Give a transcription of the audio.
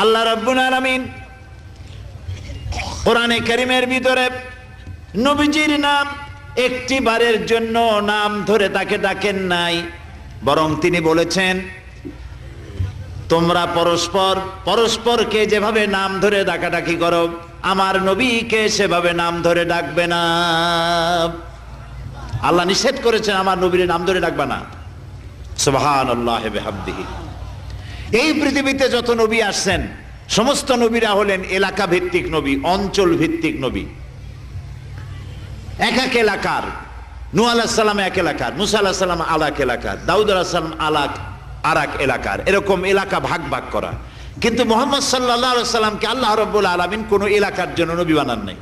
আল্লাহ রাব্বুল আলামিন কোরআনে কারীমের ভিতরে নবীজির নাম একটি বারের জন্য নাম ধরে তাকে ডাকেন নাই, বরং তিনি বলেছেন তোমরা পরস্পর পরস্পরকে যেভাবে নাম ধরে ডাকাডাকি করো আমার নবীকে সেভাবে নাম ধরে ডাকবে না। আল্লাহ নিষেধ করেছেন আমার নবীর নাম ধরে ডাকবে না। সুবহানাল্লাহি ওয়া বিহামদিহি। এই পৃথিবীতে যত নবী আসছেন সমস্ত নবীরা হলেন এলাকা ভিত্তিক নবী, অঞ্চল ভিত্তিক নবী। এক এক এলাকার, নূহ আলাইহিস সালাম এক এলাকার, মুসা আলাইহিস সালাম আলাক এলাকার, দাউদ আলাইহিস সালাম আরাক এলাকার, এরকম এলাকা ভাগ ভাগ করা। কিন্তু মুহাম্মদ সাল্লাল্লাহু আলাইহি ওয়াসাল্লামকে আল্লাহ রাব্বুল আলামিন কোন এলাকার জন্য নবী বানান নাই।